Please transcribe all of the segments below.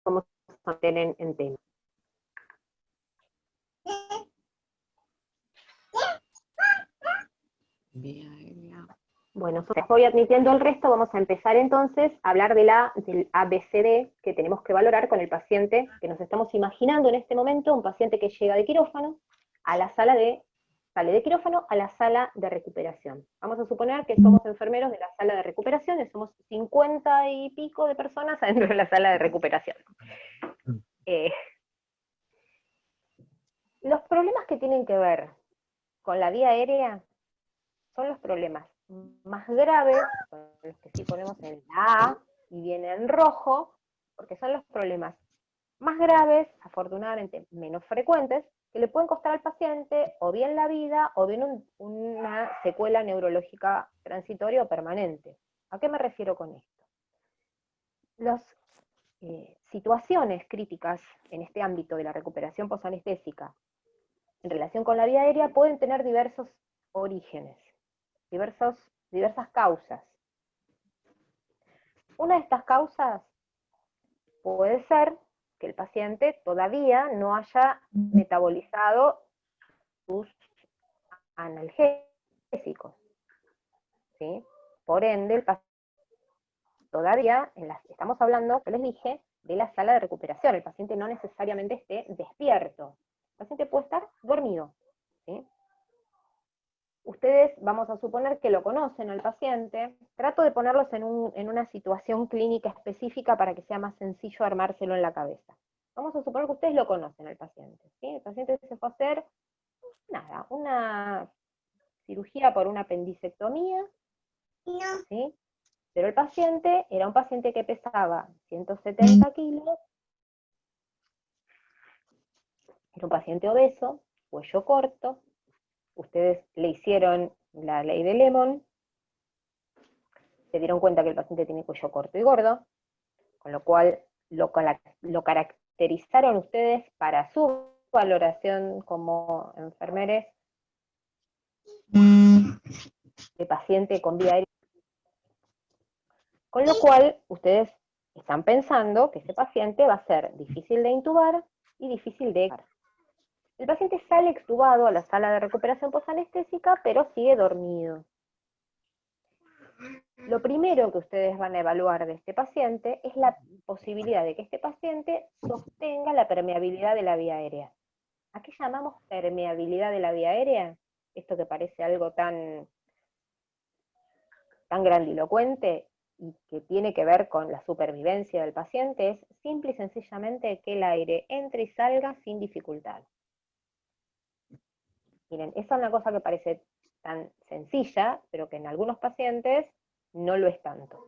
vamos a meter en tema. Bien. Bueno, voy admitiendo el resto, vamos a empezar entonces a hablar del ABCD que tenemos que valorar con el paciente que nos estamos imaginando en este momento, un paciente que llega de quirófano a la sale de quirófano a la sala de recuperación. Vamos a suponer que somos enfermeros de la sala de recuperación y somos 50 y pico de personas adentro de la sala de recuperación. Los problemas que tienen que ver con la vía aérea son los problemas más graves, son los que sí ponemos en la A y viene en rojo, porque son los problemas más graves, afortunadamente menos frecuentes, que le pueden costar al paciente o bien la vida o bien una secuela neurológica transitoria o permanente. ¿A qué me refiero con esto? Las situaciones críticas en este ámbito de la recuperación posanestésica en relación con la vía aérea pueden tener diversos orígenes, diversas causas. Una de estas causas puede ser que el paciente todavía no haya metabolizado sus analgésicos, ¿sí? Por ende, el paciente todavía, estamos hablando, que les dije, de la sala de recuperación, el paciente no necesariamente esté despierto, el paciente puede estar dormido, ¿sí? Ustedes, vamos a suponer que lo conocen al paciente, trato de ponerlos en una situación clínica específica para que sea más sencillo armárselo en la cabeza. Vamos a suponer que ustedes lo conocen al paciente, ¿sí? El paciente se fue a hacer, nada, una cirugía por una apendicectomía, ¿sí? Pero el paciente era un paciente que pesaba 170 kilos, era un paciente obeso, cuello corto, ustedes le hicieron la ley de Lemon, se dieron cuenta que el paciente tiene cuello corto y gordo, con lo cual lo caracterizaron ustedes para su valoración como enfermeros de paciente con vía aérea, con lo cual ustedes están pensando que ese paciente va a ser difícil de intubar y difícil de extubar. El paciente sale extubado a la sala de recuperación posanestésica, pero sigue dormido. Lo primero que ustedes van a evaluar de este paciente es la posibilidad de que este paciente sostenga la permeabilidad de la vía aérea. ¿A qué llamamos permeabilidad de la vía aérea? Esto que parece algo tan grandilocuente y que tiene que ver con la supervivencia del paciente, es simple y sencillamente que el aire entre y salga sin dificultad. Miren, esa es una cosa que parece tan sencilla, pero que en algunos pacientes no lo es tanto.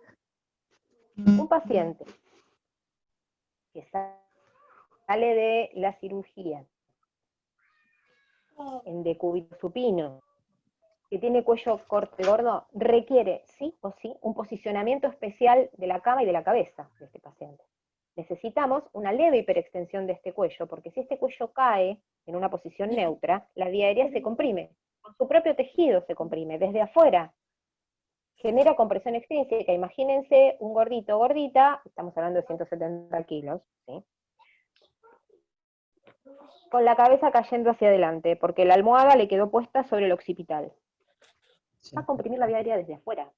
Un paciente que sale de la cirugía en decúbito supino, que tiene cuello corto y gordo, requiere, sí o sí, un posicionamiento especial de la cama y de la cabeza de este paciente. Necesitamos una leve hiperextensión de este cuello, porque si este cuello cae en una posición neutra, la vía aérea se comprime, con su propio tejido se comprime, desde afuera. Genera compresión extrínseca, imagínense un gordito o gordita, estamos hablando de 170 kilos, ¿sí? Con la cabeza cayendo hacia adelante, porque la almohada le quedó puesta sobre el occipital. Va a comprimir la vía aérea desde afuera.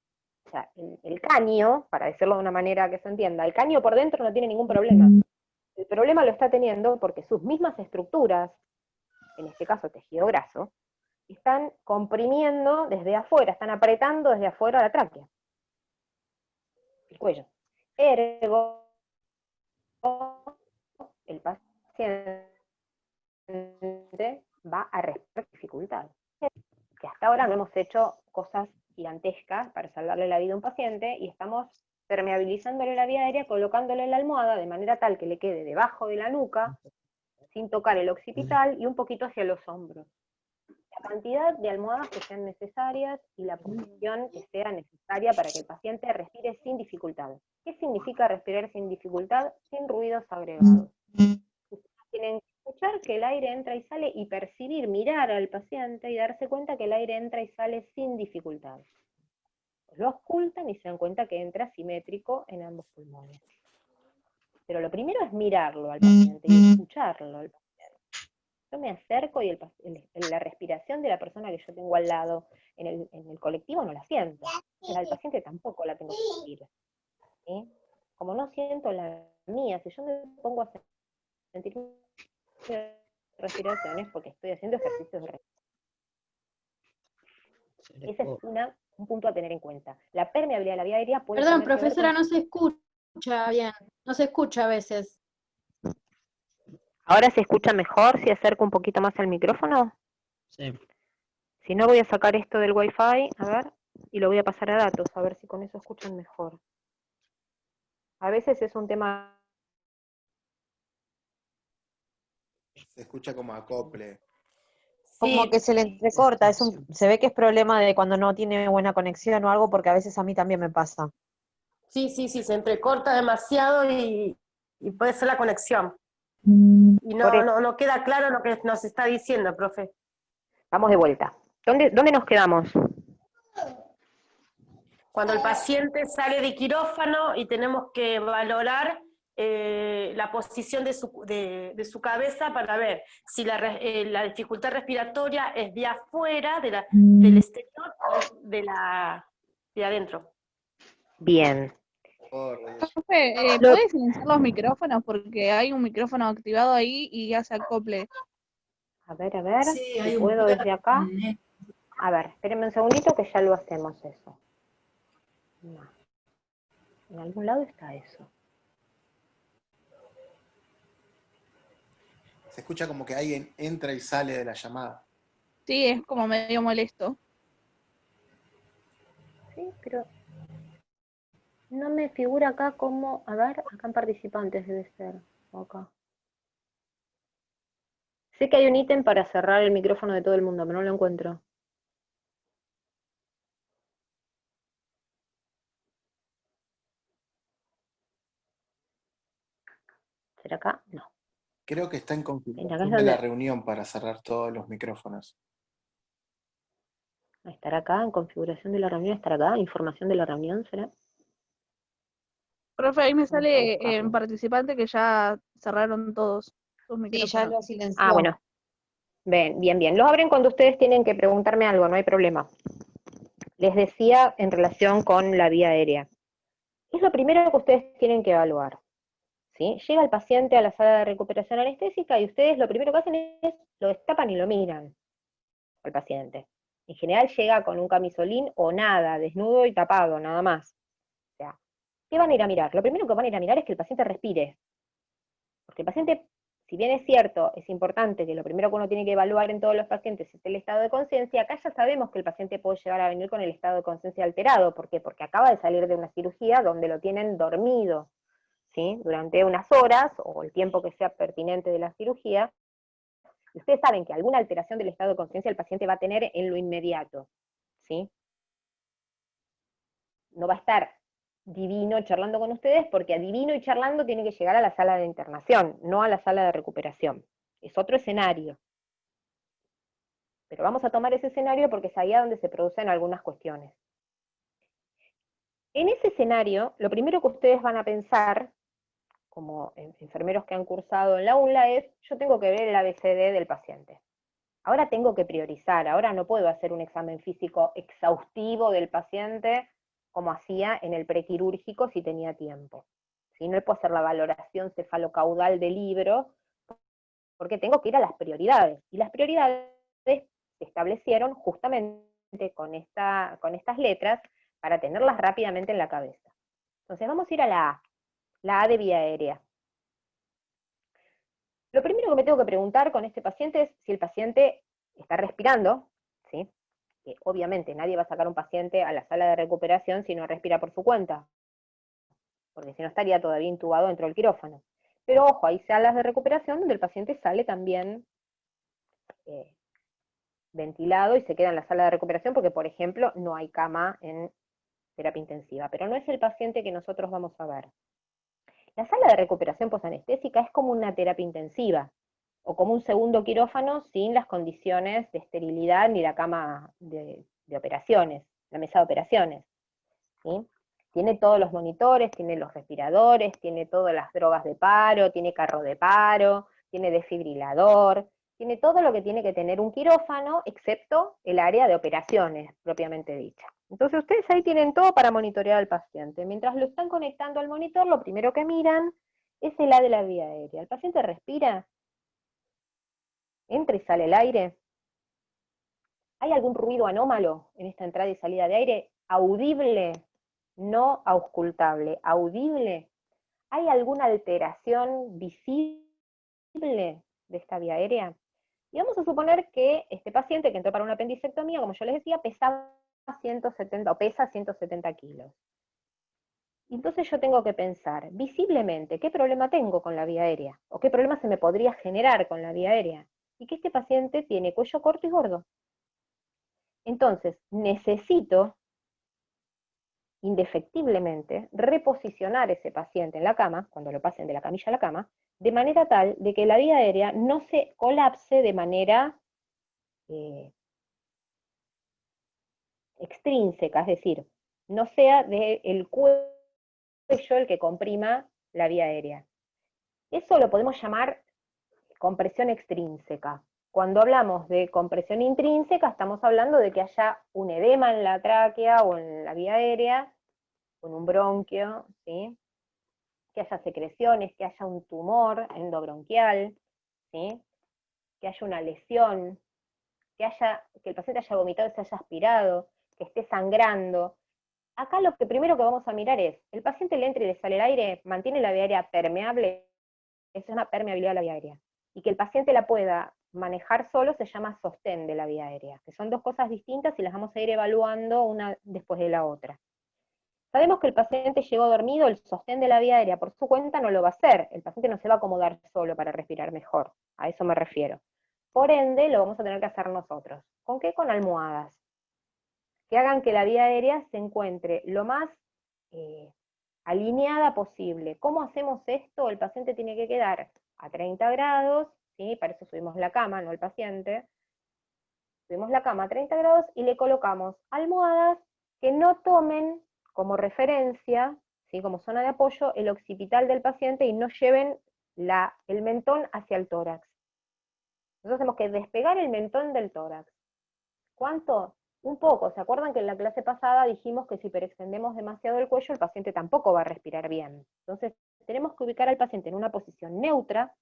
O sea, el caño, para decirlo de una manera que se entienda, el caño por dentro no tiene ningún problema. El problema lo está teniendo porque sus mismas estructuras, en este caso tejido graso, están comprimiendo desde afuera, están apretando desde afuera la tráquea, el cuello. Ergo, el paciente va a respirar dificultad. Que hasta ahora no hemos hecho cosas gigantescas para salvarle la vida a un paciente y estamos permeabilizándole la vía aérea, colocándole la almohada de manera tal que le quede debajo de la nuca, sin tocar el occipital y un poquito hacia los hombros. La cantidad de almohadas que sean necesarias y la posición que sea necesaria para que el paciente respire sin dificultad. ¿Qué significa respirar sin dificultad? Sin ruidos agregados. Ustedes tienen que escuchar que el aire entra y sale y percibir, mirar al paciente y darse cuenta que el aire entra y sale sin dificultad. Lo ocultan y se dan cuenta que entra simétrico en ambos pulmones. Pero lo primero es mirarlo al paciente y escucharlo al paciente. Yo me acerco y la respiración de la persona que yo tengo al lado en el colectivo no la siento. La del paciente tampoco la tengo que sentir. ¿Sí? Como no siento la mía, si yo me pongo a sentir respiraciones porque estoy haciendo ejercicios de respiración. Ese es un punto a tener en cuenta. La permeabilidad de la vía aérea puede Perdón, tener que ver profesora, con... no se escucha bien, no se escucha a veces. ¿Ahora se escucha mejor si acerco un poquito más al micrófono? Sí. Si no, voy a sacar esto del Wi-Fi, a ver, y lo voy a pasar a datos, a ver si con eso escuchan mejor. A veces es un tema... Se escucha como acople. Como Sí, que se le entrecorta, se ve que es problema de cuando no tiene buena conexión o algo, porque a veces a mí también me pasa. sí, se entrecorta demasiado y puede ser la conexión. Y no queda claro lo que nos está diciendo, profe. Vamos de vuelta. ¿Dónde nos quedamos? Cuando el paciente sale de quirófano y tenemos que valorar la posición de su cabeza para ver si la dificultad respiratoria es de afuera, del exterior, o de adentro. Bien. Profe, Lo- ¿puede silenciar los micrófonos? Porque hay un micrófono activado ahí y hace acople. A ver, Sí, si hay un puedo desde acá. A ver, espérenme un segundito que ya lo hacemos eso. No. En algún lado está eso. Se escucha como que alguien entra y sale de la llamada. Sí, es como medio molesto. Sí, pero no me figura acá como... A ver, acá en participantes debe ser. O acá. Sé que hay un ítem para cerrar el micrófono de todo el mundo, pero no lo encuentro. ¿Será acá? No. Creo que está en Acá es configuración de la donde... reunión para cerrar todos los micrófonos. Estará acá, en configuración de la reunión, estará acá, información de la reunión, ¿será? Profe, ahí me Vamos a sale en buscarlo. participante que ya cerraron todos sus Sí, ya micrófonos. lo silenció. Ah, bueno. Bien. Los abren cuando ustedes tienen que preguntarme algo, no hay problema. Les decía en relación con la vía aérea. Es lo primero que ustedes tienen que evaluar. ¿Sí? Llega el paciente a la sala de recuperación anestésica y ustedes lo primero que hacen es lo destapan y lo miran al paciente. En general llega con un camisolín o nada, desnudo y tapado, nada más. O sea, ¿qué van a ir a mirar? Lo primero que van a ir a mirar es que el paciente respire. Porque el paciente, si bien es cierto, es importante que lo primero que uno tiene que evaluar en todos los pacientes es el estado de conciencia, acá ya sabemos que el paciente puede llegar a venir con el estado de conciencia alterado. ¿Por qué? Porque acaba de salir de una cirugía donde lo tienen dormido, ¿sí? Durante unas horas, o el tiempo que sea pertinente de la cirugía. Y ustedes saben que alguna alteración del estado de conciencia el paciente va a tener en lo inmediato, ¿sí? No va a estar divino charlando con ustedes, porque a divino y charlando tiene que llegar a la sala de internación, no a la sala de recuperación. Es otro escenario. Pero vamos a tomar ese escenario porque es ahí donde se producen algunas cuestiones. En ese escenario, lo primero que ustedes van a pensar, como enfermeros que han cursado en la UNLA, es: yo tengo que ver el ABCD del paciente. Ahora tengo que priorizar, ahora no puedo hacer un examen físico exhaustivo del paciente como hacía en el prequirúrgico si tenía tiempo. ¿Sí? No puedo hacer la valoración cefalocaudal del libro, porque tengo que ir a las prioridades. Y las prioridades se establecieron justamente con estas letras para tenerlas rápidamente en la cabeza. Entonces vamos a ir a la A de vía aérea. Lo primero que me tengo que preguntar con este paciente es si el paciente está respirando, ¿sí? Que obviamente nadie va a sacar un paciente a la sala de recuperación si no respira por su cuenta, porque si no estaría todavía intubado dentro del quirófano. Pero ojo, hay salas de recuperación donde el paciente sale también ventilado y se queda en la sala de recuperación porque, por ejemplo, no hay cama en terapia intensiva, pero no es el paciente que nosotros vamos a ver. La sala de recuperación posanestésica es como una terapia intensiva, o como un segundo quirófano sin las condiciones de esterilidad ni la cama de operaciones, la mesa de operaciones. ¿Sí? Tiene todos los monitores, tiene los respiradores, tiene todas las drogas de paro, tiene carro de paro, tiene desfibrilador, tiene todo lo que tiene que tener un quirófano, excepto el área de operaciones, propiamente dicha. Entonces ustedes ahí tienen todo para monitorear al paciente. Mientras lo están conectando al monitor, lo primero que miran es el A de la vía aérea. ¿El paciente respira? ¿Entra y sale el aire? ¿Hay algún ruido anómalo en esta entrada y salida de aire? ¿Audible? No auscultable. ¿Audible? ¿Hay alguna alteración visible de esta vía aérea? Y vamos a suponer que este paciente que entró para una apendicectomía, como yo les decía, pesaba 170 o pesa 170 kilos. Entonces yo tengo que pensar, visiblemente, ¿qué problema tengo con la vía aérea? ¿O qué problema se me podría generar con la vía aérea? Y que este paciente tiene cuello corto y gordo. Entonces, necesito, indefectiblemente, reposicionar ese paciente en la cama, cuando lo pasen de la camilla a la cama, de manera tal de que la vía aérea no se colapse de manera extrínseca, es decir, no sea del cuello el que comprima la vía aérea. Eso lo podemos llamar compresión extrínseca. Cuando hablamos de compresión intrínseca, estamos hablando de que haya un edema en la tráquea o en la vía aérea, con un bronquio, ¿sí? Que haya secreciones, que haya un tumor endobronquial, ¿sí? Que haya una lesión, que el paciente haya vomitado y se haya aspirado, que esté sangrando. Acá lo que primero que vamos a mirar es, ¿el paciente le entra y le sale el aire? ¿Mantiene la vía aérea permeable? Eso es una permeabilidad de la vía aérea. Y que el paciente la pueda manejar solo se llama sostén de la vía aérea, que son dos cosas distintas y las vamos a ir evaluando una después de la otra. Sabemos que el paciente llegó dormido, el sostén de la vía aérea por su cuenta no lo va a hacer, el paciente no se va a acomodar solo para respirar mejor, a eso me refiero. Por ende, lo vamos a tener que hacer nosotros. ¿Con qué? Con almohadas, que hagan que la vía aérea se encuentre lo más alineada posible. ¿Cómo hacemos esto? El paciente tiene que quedar a 30 grados, ¿sí? Para eso subimos la cama, no el paciente. Subimos la cama a 30 grados y le colocamos almohadas que no tomen como referencia, ¿sí? Como zona de apoyo, el occipital del paciente y no lleven el mentón hacia el tórax. Nosotros tenemos que despegar el mentón del tórax. ¿Cuánto? Un poco. ¿Se acuerdan que en la clase pasada dijimos que si hiperextendemos demasiado el cuello, el paciente tampoco va a respirar bien? Entonces, tenemos que ubicar al paciente en una posición neutra,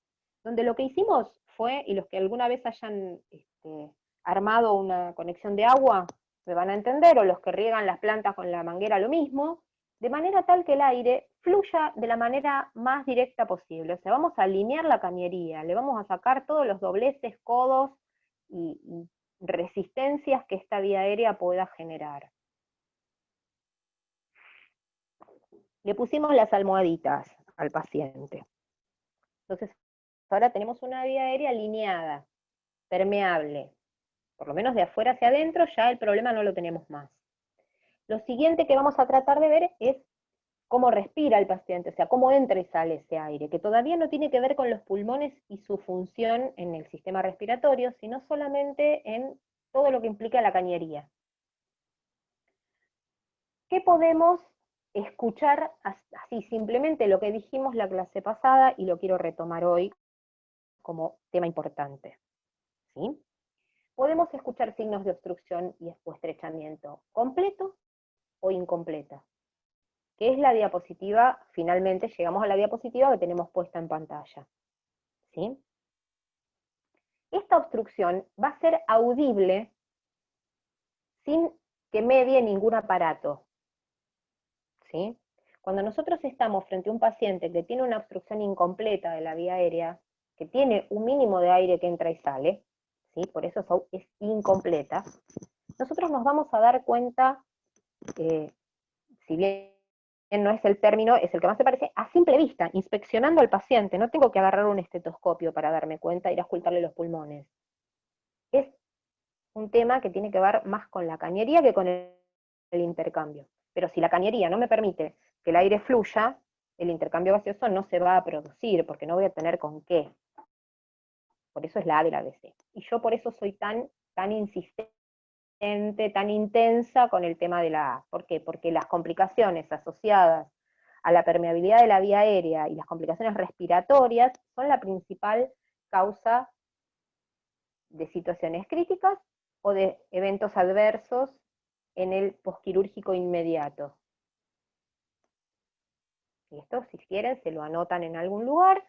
donde lo que hicimos fue, y los que alguna vez hayan armado una conexión de agua, me van a entender, o los que riegan las plantas con la manguera, lo mismo, de manera tal que el aire fluya de la manera más directa posible. O sea, vamos a alinear la cañería, le vamos a sacar todos los dobleces, codos y resistencias que esta vía aérea pueda generar. Le pusimos las almohaditas al paciente. Entonces, ahora tenemos una vía aérea alineada, permeable. Por lo menos de afuera hacia adentro ya el problema no lo tenemos más. Lo siguiente que vamos a tratar de ver es cómo respira el paciente, o sea, cómo entra y sale ese aire, que todavía no tiene que ver con los pulmones y su función en el sistema respiratorio, sino solamente en todo lo que implica la cañería. ¿Qué podemos escuchar así simplemente lo que dijimos la clase pasada y lo quiero retomar hoy como tema importante? ¿Sí? Podemos escuchar signos de obstrucción o estrechamiento completo o incompleta, que es la diapositiva, finalmente llegamos a la diapositiva que tenemos puesta en pantalla. ¿Sí? Esta obstrucción va a ser audible sin que medie ningún aparato. ¿Sí? Cuando nosotros estamos frente a un paciente que tiene una obstrucción incompleta de la vía aérea, que tiene un mínimo de aire que entra y sale, ¿sí? Por eso es incompleta, nosotros nos vamos a dar cuenta, si bien no es el término, es el que más se parece, a simple vista, inspeccionando al paciente, no tengo que agarrar un estetoscopio para darme cuenta, ir a auscultarle los pulmones. Es un tema que tiene que ver más con la cañería que con el intercambio. Pero si la cañería no me permite que el aire fluya, el intercambio gaseoso no se va a producir, porque no voy a tener con qué. Por eso es la A de la ABC. Y yo por eso soy tan insistente tan intensa con el tema de la A. ¿Por qué? Porque las complicaciones asociadas a la permeabilidad de la vía aérea y las complicaciones respiratorias son la principal causa de situaciones críticas o de eventos adversos en el posquirúrgico inmediato. Y esto, si quieren, se lo anotan en algún lugar.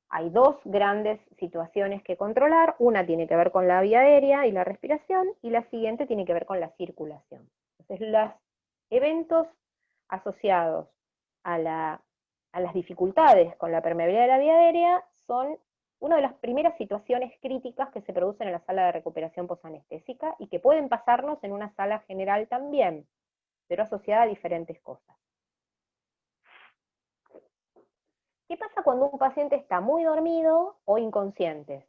Hay dos grandes situaciones que controlar. Una tiene que ver con la vía aérea y la respiración, y la siguiente tiene que ver con la circulación. Entonces, los eventos asociados a las dificultades con la permeabilidad de la vía aérea son una de las primeras situaciones críticas que se producen en la sala de recuperación posanestésica y que pueden pasarnos en una sala general también, pero asociada a diferentes cosas. ¿Qué pasa cuando un paciente está muy dormido o inconsciente?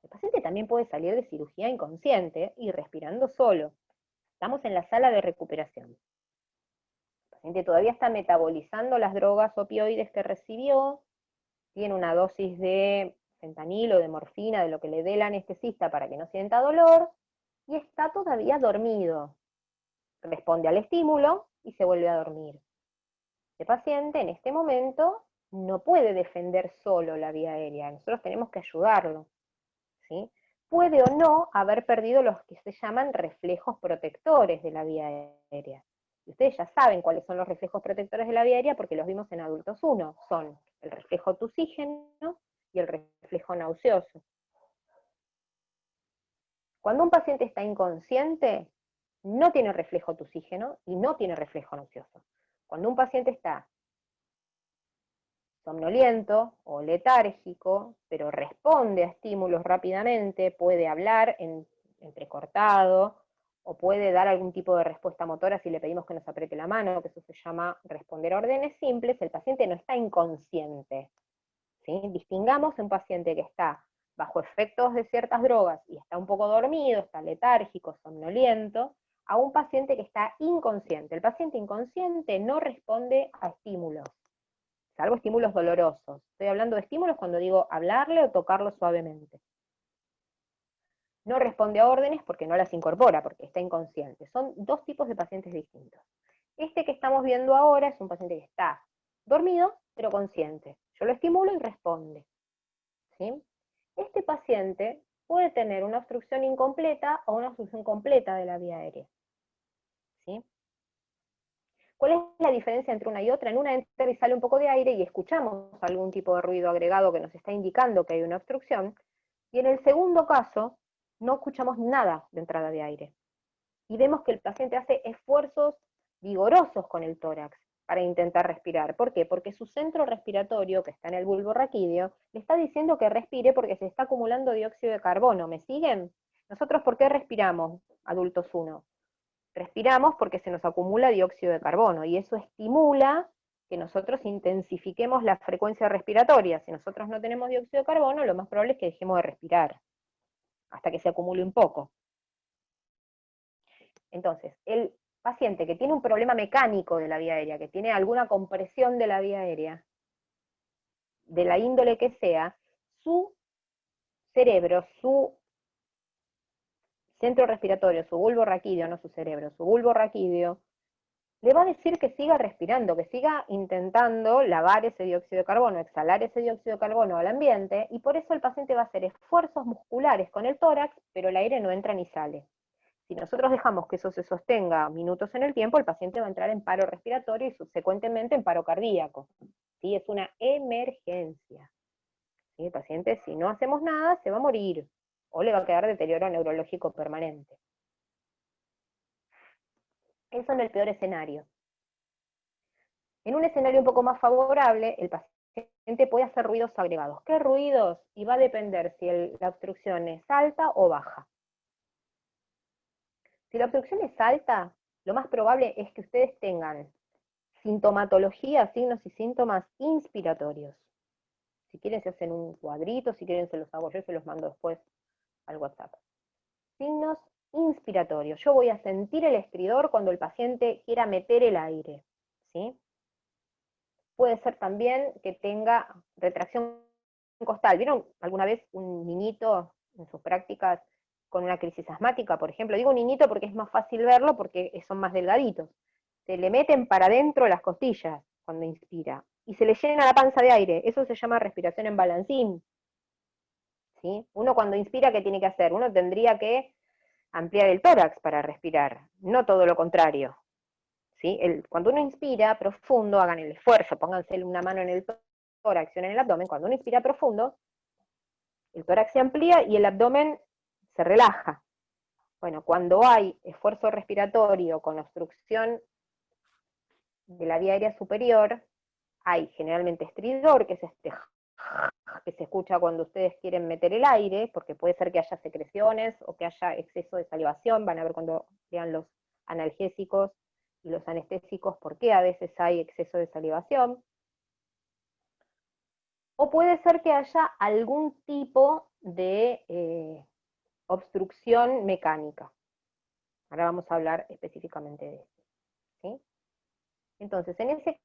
El paciente también puede salir de cirugía inconsciente y respirando solo. Estamos en la sala de recuperación. El paciente todavía está metabolizando las drogas opioides que recibió, tiene una dosis de fentanilo, de morfina, de lo que le dé el anestesista para que no sienta dolor, y está todavía dormido. Responde al estímulo y se vuelve a dormir. El paciente en este momento no puede defender solo la vía aérea, nosotros tenemos que ayudarlo, ¿sí? Puede o no haber perdido los que se llaman reflejos protectores de la vía aérea. Y ustedes ya saben cuáles son los reflejos protectores de la vía aérea porque los vimos en adultos 1. Son el reflejo tusígeno y el reflejo nauseoso. Cuando un paciente está inconsciente, no tiene reflejo tusígeno y no tiene reflejo nauseoso. Cuando un paciente está somnoliento o letárgico, pero responde a estímulos rápidamente, puede hablar entrecortado, o puede dar algún tipo de respuesta motora si le pedimos que nos apriete la mano, que eso se llama responder a órdenes simples, el paciente no está inconsciente. ¿Sí? Distingamos un paciente que está bajo efectos de ciertas drogas y está un poco dormido, está letárgico, somnoliento, a un paciente que está inconsciente. El paciente inconsciente no responde a estímulos, salvo estímulos dolorosos. Estoy hablando de estímulos cuando digo hablarle o tocarlo suavemente. No responde a órdenes porque no las incorpora, porque está inconsciente. Son dos tipos de pacientes distintos. Este que estamos viendo ahora es un paciente que está dormido, pero consciente. Yo lo estimulo y responde. ¿Sí? Este paciente puede tener una obstrucción incompleta o una obstrucción completa de la vía aérea. ¿Sí? ¿Cuál es la diferencia entre una y otra? En una entra y sale un poco de aire y escuchamos algún tipo de ruido agregado que nos está indicando que hay una obstrucción, y en el segundo caso no escuchamos nada de entrada de aire. Y vemos que el paciente hace esfuerzos vigorosos con el tórax para intentar respirar. ¿Por qué? Porque su centro respiratorio, que está en el bulbo raquídeo, le está diciendo que respire porque se está acumulando dióxido de carbono. ¿Me siguen? Nosotros, ¿por qué respiramos, adultos 1? Respiramos porque se nos acumula dióxido de carbono, y eso estimula que nosotros intensifiquemos la frecuencia respiratoria. Si nosotros no tenemos dióxido de carbono, lo más probable es que dejemos de respirar, hasta que se acumule un poco. Entonces, el paciente que tiene un problema mecánico de la vía aérea, que tiene alguna compresión de la vía aérea, de la índole que sea, su cerebro, su centro respiratorio, su bulbo raquídeo, no su cerebro, su bulbo raquídeo, le va a decir que siga respirando, que siga intentando lavar ese dióxido de carbono, exhalar ese dióxido de carbono al ambiente, y por eso el paciente va a hacer esfuerzos musculares con el tórax, pero el aire no entra ni sale. Si nosotros dejamos que eso se sostenga minutos en el tiempo, el paciente va a entrar en paro respiratorio y subsecuentemente en paro cardíaco. ¿Sí? Es una emergencia. ¿Sí? El paciente, si no hacemos nada, se va a morir, o le va a quedar deterioro neurológico permanente. Eso en el peor escenario. En un escenario un poco más favorable, el paciente puede hacer ruidos agregados. ¿Qué ruidos? Y va a depender si la obstrucción es alta o baja. Si la obstrucción es alta, lo más probable es que ustedes tengan sintomatología, signos y síntomas inspiratorios. Si quieren se hacen un cuadrito, si quieren se los hago yo, se los mando después al WhatsApp. Signos inspiratorios. Yo voy a sentir el estridor cuando el paciente quiera meter el aire, ¿sí? Puede ser también que tenga retracción costal. ¿Vieron alguna vez un niñito en sus prácticas con una crisis asmática, por ejemplo. Digo niñito porque es más fácil verlo porque son más delgaditos. Se le meten para adentro las costillas cuando inspira, y se le llena la panza de aire. Eso se llama respiración en balancín. ¿Sí? Uno cuando inspira, ¿qué tiene que hacer? Uno tendría que ampliar el tórax para respirar, no todo lo contrario. ¿Sí? Cuando uno inspira profundo, hagan el esfuerzo, pónganse una mano en el tórax y una en el abdomen. Cuando uno inspira profundo, el tórax se amplía y el abdomen se relaja. Bueno, cuando hay esfuerzo respiratorio con obstrucción de la vía aérea superior, hay generalmente estridor, que es este que se escucha cuando ustedes quieren meter el aire, porque puede ser que haya secreciones o que haya exceso de salivación. Van a ver cuando vean los analgésicos y los anestésicos por qué a veces hay exceso de salivación. O puede ser que haya algún tipo de obstrucción mecánica. Ahora vamos a hablar específicamente de eso. ¿Sí? Entonces, en ese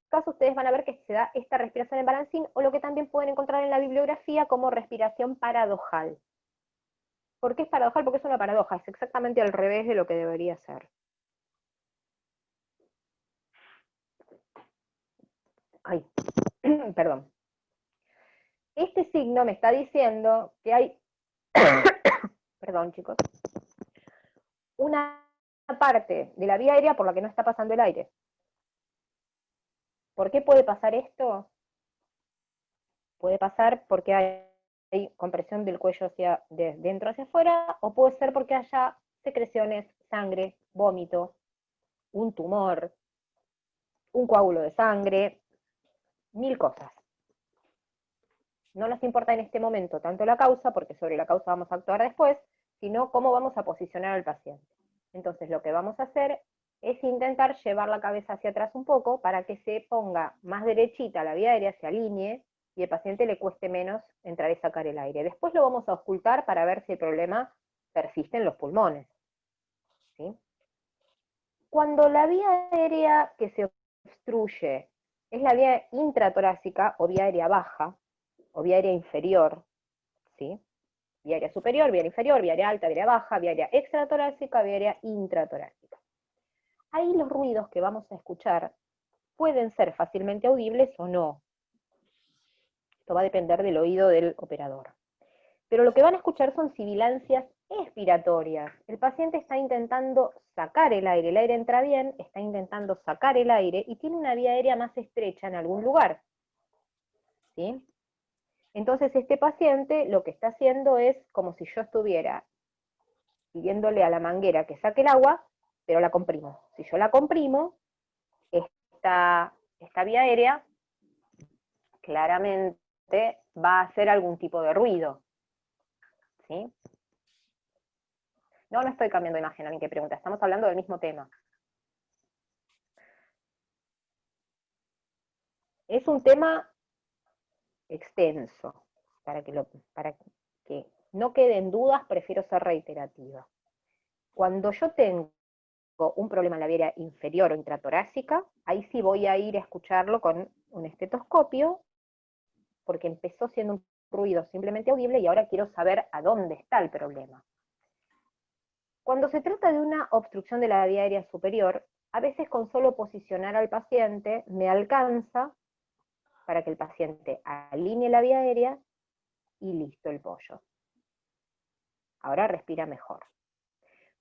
caso ustedes van a ver que se da esta respiración en balancín, o lo que también pueden encontrar en la bibliografía como respiración paradojal. ¿Por qué es paradojal? Porque es una paradoja, es exactamente al revés de lo que debería ser. Ay, perdón. Este signo me está diciendo que hay, perdón chicos, una parte de la vía aérea por la que no está pasando el aire. ¿Por qué puede pasar esto? Puede pasar porque hay compresión del cuello de dentro hacia afuera, o puede ser porque haya secreciones, sangre, vómito, un tumor, un coágulo de sangre, 1000 cosas. No nos importa en este momento tanto la causa, porque sobre la causa vamos a actuar después, sino cómo vamos a posicionar al paciente. Entonces lo que vamos a hacer es intentar llevar la cabeza hacia atrás un poco para que se ponga más derechita la vía aérea, se alinee, y al paciente le cueste menos entrar y sacar el aire. Después lo vamos a auscultar para ver si el problema persiste en los pulmones. ¿Sí? Cuando la vía aérea que se obstruye es la vía intratorácica o vía aérea baja, o vía aérea inferior, ¿sí? Vía aérea superior, vía aérea inferior, vía aérea alta, vía aérea baja, vía aérea extratorácica, vía aérea intratorácica. Ahí los ruidos que vamos a escuchar pueden ser fácilmente audibles o no. Esto va a depender del oído del operador. Pero lo que van a escuchar son sibilancias expiratorias. El paciente está intentando sacar el aire entra bien, está intentando sacar el aire y tiene una vía aérea más estrecha en algún lugar. ¿Sí? Entonces este paciente lo que está haciendo es como si yo estuviera pidiéndole a la manguera que saque el agua, pero la comprimo. Si yo la comprimo, esta vía aérea claramente va a hacer algún tipo de ruido. ¿Sí? No estoy cambiando de imagen, a mí que pregunta, estamos hablando del mismo tema. Es un tema extenso, para que no queden dudas, prefiero ser reiterativa. Cuando yo tengo un problema en la vía aérea inferior o intratorácica, ahí sí voy a ir a escucharlo con un estetoscopio, porque empezó siendo un ruido simplemente audible y ahora quiero saber a dónde está el problema. Cuando se trata de una obstrucción de la vía aérea superior, a veces con solo posicionar al paciente me alcanza para que el paciente alinee la vía aérea y listo el pollo. Ahora respira mejor.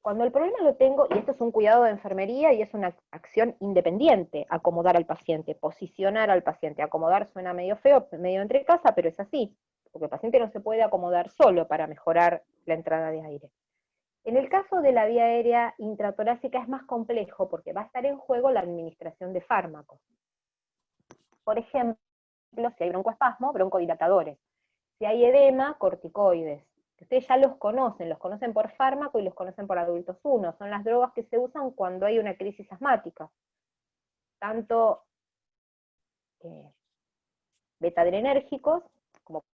Cuando el problema lo tengo, y esto es un cuidado de enfermería y es una acción independiente, acomodar al paciente, posicionar al paciente. Acomodar suena medio feo, medio entre casa, pero es así, porque el paciente no se puede acomodar solo para mejorar la entrada de aire. En el caso de la vía aérea intratorácica es más complejo porque va a estar en juego la administración de fármacos. Por ejemplo, si hay broncoespasmo, broncodilatadores. Si hay edema, corticoides. Ustedes ya los conocen por fármaco y los conocen por adultos 1. Son las drogas que se usan cuando hay una crisis asmática. Tanto beta-adrenérgicos, como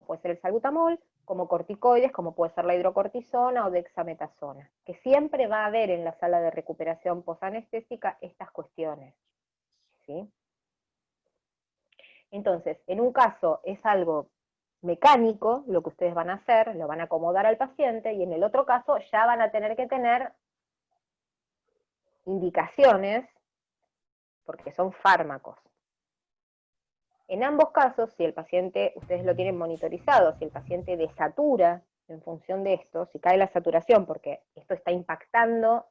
puede ser el salbutamol, como corticoides, como puede ser la hidrocortisona o dexametasona, que siempre va a haber en la sala de recuperación posanestésica estas cuestiones. ¿Sí? Entonces, en un caso es algo mecánico lo que ustedes van a hacer, lo van a acomodar al paciente, y en el otro caso ya van a tener que tener indicaciones, porque son fármacos. En ambos casos, si el paciente, ustedes lo tienen monitorizado, si el paciente desatura en función de esto, si cae la saturación, porque esto está impactando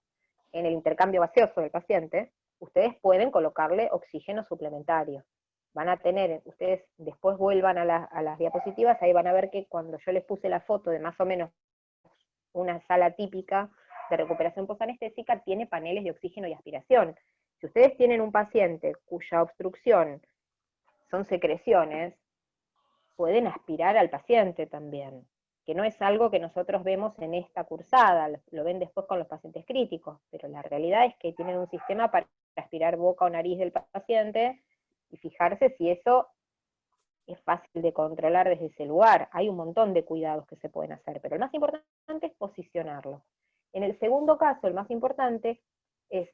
en el intercambio gaseoso del paciente, ustedes pueden colocarle oxígeno suplementario. Van a tener, ustedes después vuelvan a las diapositivas, ahí van a ver que cuando yo les puse la foto de más o menos una sala típica de recuperación postanestésica, tiene paneles de oxígeno y aspiración. Si ustedes tienen un paciente cuya obstrucción son secreciones, pueden aspirar al paciente también, que no es algo que nosotros vemos en esta cursada, lo ven después con los pacientes críticos, pero la realidad es que tienen un sistema para aspirar boca o nariz del paciente y fijarse si eso es fácil de controlar desde ese lugar. Hay un montón de cuidados que se pueden hacer, pero el más importante es posicionarlo. En el segundo caso, el más importante es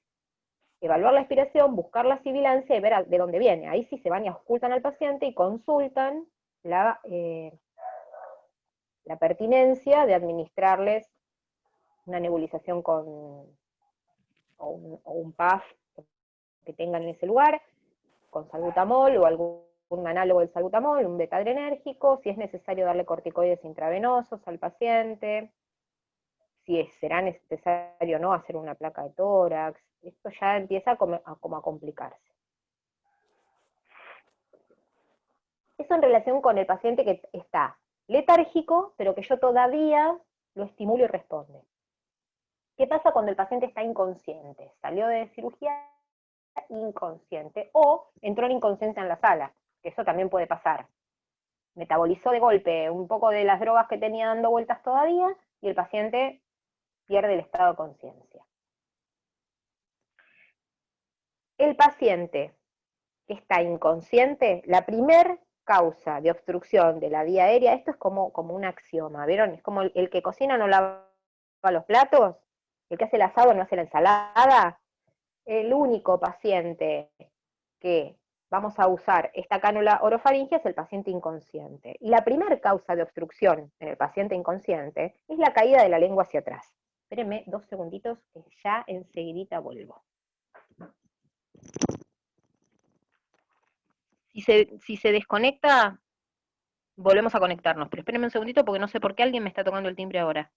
evaluar la aspiración, buscar la sibilancia y ver de dónde viene. Ahí sí se van y auscultan al paciente y consultan la pertinencia de administrarles una nebulización o un PAF que tengan en ese lugar, con salbutamol o algún análogo del salbutamol, un beta-adrenérgico, si es necesario darle corticoides intravenosos al paciente, si será necesario o no hacer una placa de tórax. Esto ya empieza como a complicarse. Eso en relación con el paciente que está letárgico, pero que yo todavía lo estimulo y responde. ¿Qué pasa cuando el paciente está inconsciente? Salió de cirugía inconsciente, o entró en inconsciencia en la sala, que eso también puede pasar. Metabolizó de golpe un poco de las drogas que tenía dando vueltas todavía, y el paciente pierde el estado de conciencia. El paciente que está inconsciente, la primer causa de obstrucción de la vía aérea, esto es como un axioma, ¿vieron? Es como el que cocina no lava los platos, el que hace el asado no hace la ensalada. El único paciente que vamos a usar esta cánula orofaringea es el paciente inconsciente. Y la primera causa de obstrucción en el paciente inconsciente es la caída de la lengua hacia atrás. Espérenme 2 segunditos, que ya enseguidita vuelvo. Si se desconecta, volvemos a conectarnos, pero espérenme un segundito porque no sé por qué alguien me está tocando el timbre ahora.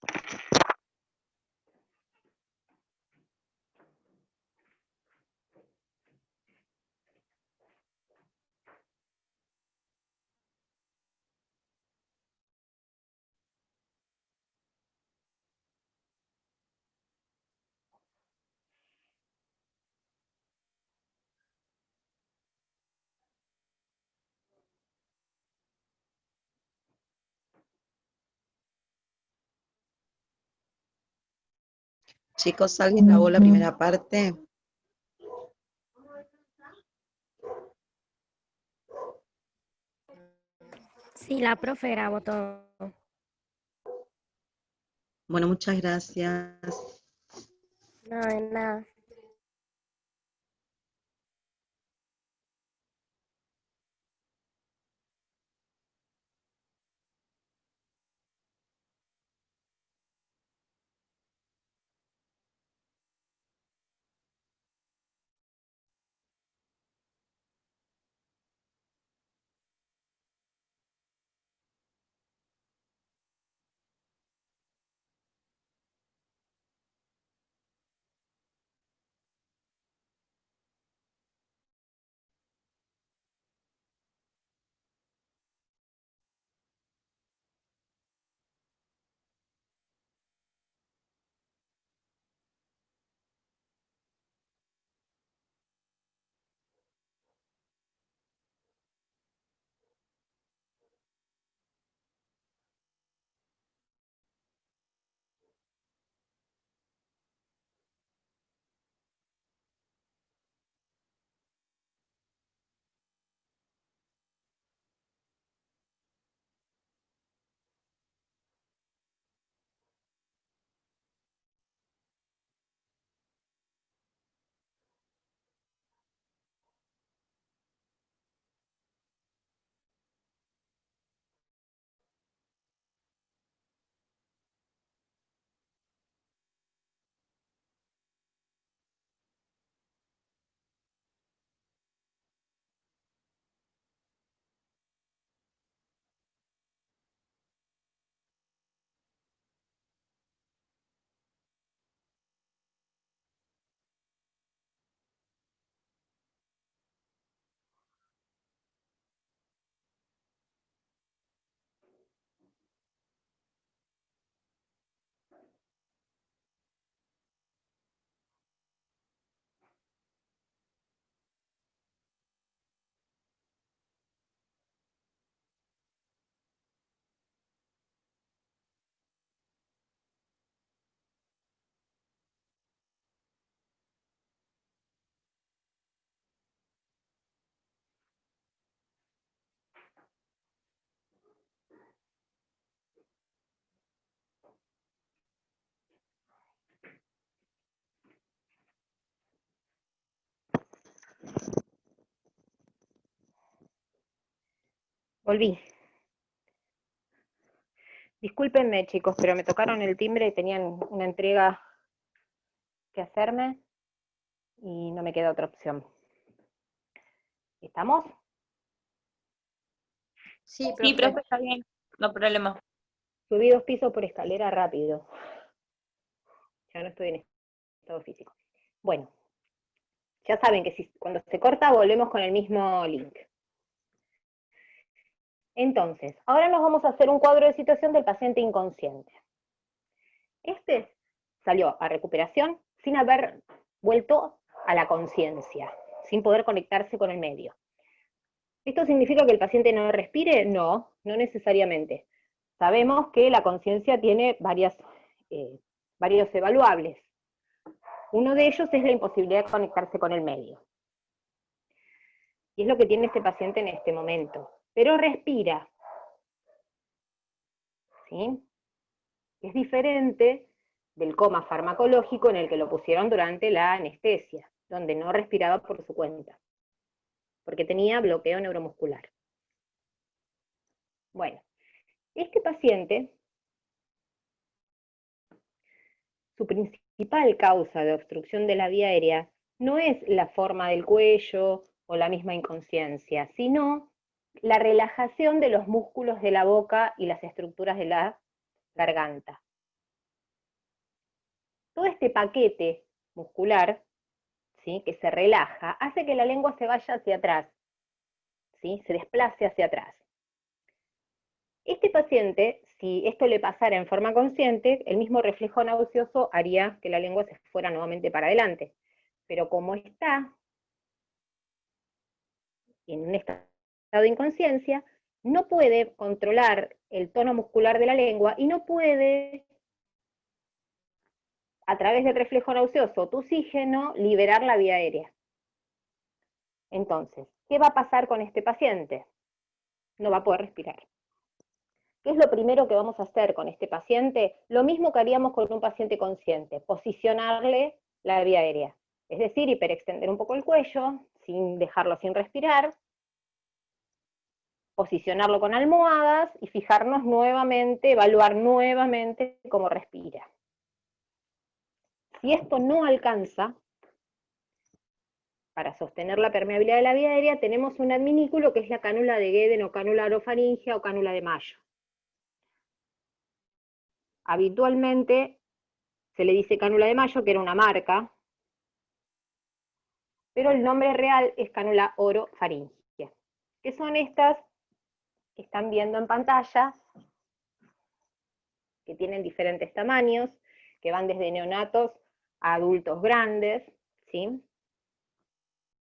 Chicos, ¿alguien grabó la primera parte? Sí, la profe grabó todo. Bueno, muchas gracias. No, de nada. Volví. Discúlpenme, chicos, pero me tocaron el timbre y tenían una entrega que hacerme y no me queda otra opción. ¿Estamos? Sí, Sí, profe, profe. está bien. No hay problema. Subí 2 pisos por escalera rápido. Ya no estoy en estado físico. Bueno, ya saben que cuando se corta volvemos con el mismo link. Entonces, ahora nos vamos a hacer un cuadro de situación del paciente inconsciente. Este salió a recuperación sin haber vuelto a la conciencia, sin poder conectarse con el medio. ¿Esto significa que el paciente no respire? No, no necesariamente. Sabemos que la conciencia tiene varios evaluables. Uno de ellos es la imposibilidad de conectarse con el medio. Y es lo que tiene este paciente en este momento. Pero respira. ¿Sí? Es diferente del coma farmacológico en el que lo pusieron durante la anestesia, donde no respiraba por su cuenta, porque tenía bloqueo neuromuscular. Bueno, este paciente, su principal causa de obstrucción de la vía aérea no es la forma del cuello o la misma inconsciencia, sino la relajación de los músculos de la boca y las estructuras de la garganta. Todo este paquete muscular, ¿sí?, que se relaja, hace que la lengua se vaya hacia atrás, ¿sí?, se desplace hacia atrás. Este paciente, si esto le pasara en forma consciente, el mismo reflejo nauseoso haría que la lengua se fuera nuevamente para adelante. Pero como está en un estado de inconsciencia, no puede controlar el tono muscular de la lengua y no puede, a través del reflejo nauseoso, oxígeno, liberar la vía aérea. Entonces, ¿qué va a pasar con este paciente? No va a poder respirar. ¿Qué es lo primero que vamos a hacer con este paciente? Lo mismo que haríamos con un paciente consciente, posicionarle la vía aérea. Es decir, hiperextender un poco el cuello, sin dejarlo sin respirar, posicionarlo con almohadas y fijarnos nuevamente, evaluar nuevamente cómo respira. Si esto no alcanza, para sostener la permeabilidad de la vía aérea, tenemos un adminículo que es la cánula de Gueden o cánula orofaringea o cánula de Mayo. Habitualmente se le dice cánula de Mayo, que era una marca, pero el nombre real es cánula orofaringea, que son estas que están viendo en pantalla, que tienen diferentes tamaños, que van desde neonatos a adultos grandes, ¿sí?